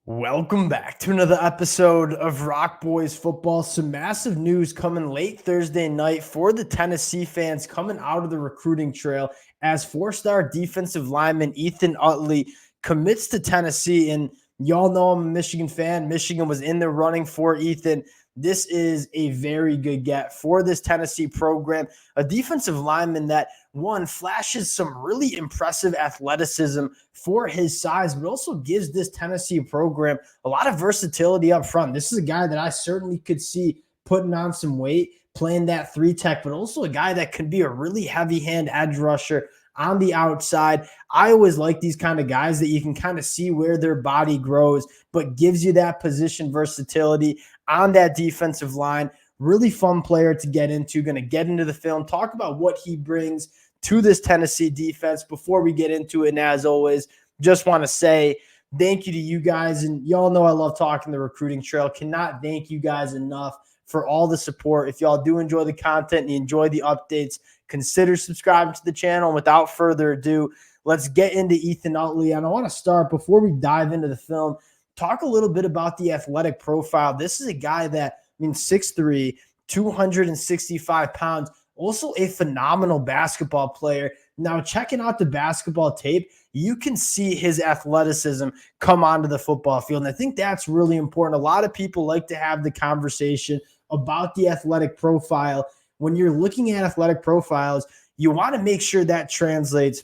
Welcome back to another episode of Rock Boys Football. Some massive news coming late Thursday night for the Tennessee fans coming out of the recruiting trail as four-star defensive lineman Ethan Utley commits to Tennessee. And y'all know I'm a Michigan fan. Michigan was in the running for Ethan. This is a very good get for this Tennessee program. A defensive lineman that, one, flashes some really impressive athleticism for his size, but also gives this Tennessee program a lot of versatility up front. This is a guy that I certainly could see putting on some weight, playing that three tech, but also a guy that could be a really heavy hand edge rusher on the outside. I always like these kind of guys that you can kind of see where their body grows, but gives you that position versatility on that defensive line. Really fun player to get into. Going to get into the film, talk about what he brings to this Tennessee defense before we get into it. And as always, just want to say thank you to you guys. And y'all know I love talking the recruiting trail. Cannot thank you guys enough for all the support. If y'all do enjoy the content and you enjoy the updates, consider subscribing to the channel. And without further ado, let's get into Ethan Utley. And I want to start, before we dive into the film, talk a little bit about the athletic profile. This is a guy that, 6'3", 265 pounds, also a phenomenal basketball player. Now, checking out the basketball tape, you can see his athleticism come onto the football field. And I think that's really important. A lot of people like to have the conversation about the athletic profile. When you're looking at athletic profiles, you want to make sure that translates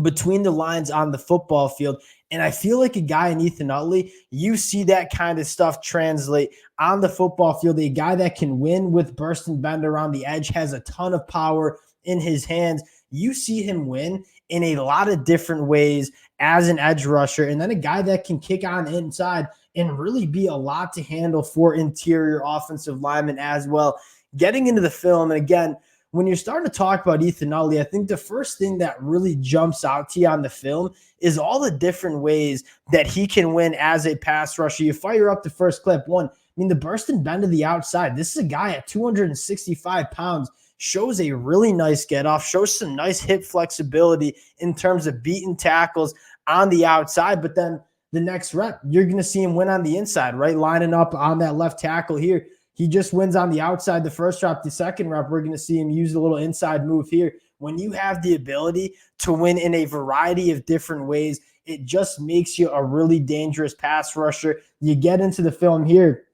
between the lines on the football field. And I feel like a guy in Ethan Utley, you see that kind of stuff translate on the football field. A guy that can win with burst and bend around the edge, has a ton of power in his hands. You see him win in a lot of different ways as an edge rusher. And then a guy that can kick on inside and really be a lot to handle for interior offensive linemen as well. Getting into the film, and again, when you're starting to talk about Ethan Utley, I think the first thing that really jumps out to you on the film is all the different ways that he can win as a pass rusher. You fire up the first clip. One, the burst and bend to the outside. This is a guy at 265 pounds, shows a really nice get off, shows some nice hip flexibility in terms of beating tackles on the outside. But then the next rep, you're going to see him win on the inside, right? Lining up on that left tackle here. He just wins on the outside the first rep. The second rep, we're going to see him use a little inside move here. When you have the ability to win in a variety of different ways, it just makes you a really dangerous pass rusher. You get into the film here,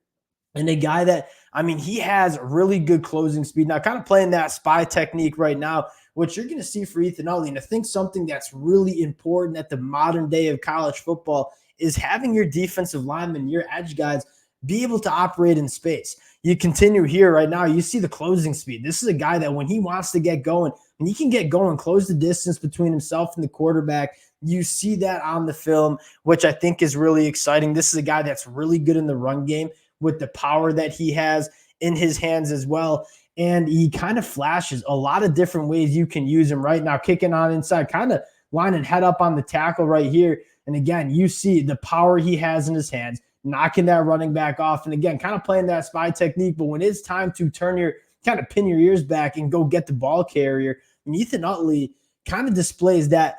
and a guy that, he has really good closing speed. Now, kind of playing that spy technique right now, what you're going to see for Ethan Utley, and I think something that's really important at the modern day of college football is having your defensive linemen, your edge guys, be able to operate in space. You continue here right now, you see the closing speed. This is a guy that when he wants to get going, and he can get going, close the distance between himself and the quarterback. You see that on the film, which I think is really exciting. This is a guy that's really good in the run game with the power that he has in his hands as well. And he kind of flashes a lot of different ways you can use him right now, kicking on inside, kind of lining head up on the tackle right here. And again, you see the power he has in his hands, knocking that running back off. And again, kind of playing that spy technique. But when it's time to kind of pin your ears back and go get the ball carrier, Ethan Utley kind of displays that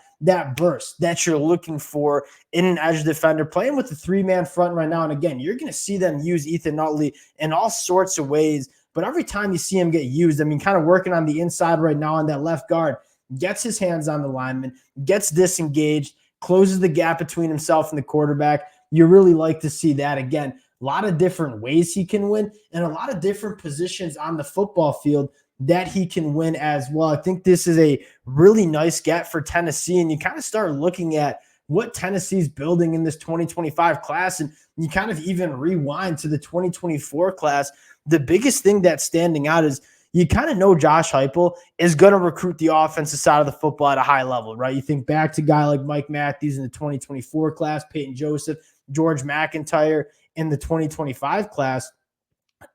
burst that you're looking for in an edge defender, playing with the three-man front right now. And again, you're going to see them use Ethan Utley in all sorts of ways. But every time you see him get used, kind of working on the inside right now on that left guard, gets his hands on the lineman, gets disengaged, closes the gap between himself and the quarterback. You really like to see that. Again, a lot of different ways he can win and a lot of different positions on the football field that he can win as well. I think this is a really nice get for Tennessee, and you kind of start looking at what Tennessee's building in this 2025 class, and you kind of even rewind to the 2024 class. The biggest thing that's standing out is you kind of know Josh Heupel is going to recruit the offensive side of the football at a high level, right? You think back to a guy like Mike Matthews in the 2024 class, Peyton Joseph, George McIntyre in the 2025 class.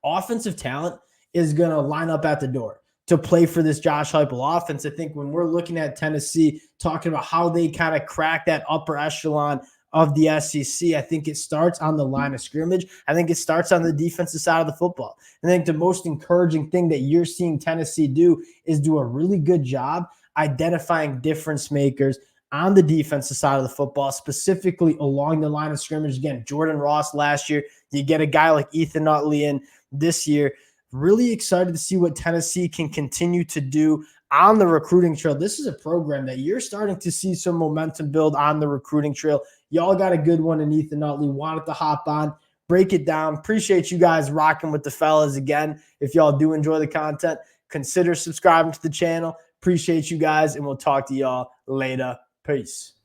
Offensive talent is going to line up at the door to play for this Josh Heupel offense. I think when we're looking at Tennessee, talking about how they kind of crack that upper echelon of the SEC, I think it starts on the line of scrimmage. I think it starts on the defensive side of the football. I think the most encouraging thing that you're seeing Tennessee do is do a really good job identifying difference makers on the defensive side of the football, specifically along the line of scrimmage. Again, Jordan Ross last year. You get a guy like Ethan Utley in this year. Really excited to see what Tennessee can continue to do on the recruiting trail. This is a program that you're starting to see some momentum build on the recruiting trail. Y'all got a good one in Ethan Utley. Wanted to hop on, break it down. Appreciate you guys rocking with the fellas again. If y'all do enjoy the content, consider subscribing to the channel. Appreciate you guys, and we'll talk to y'all later. Peace.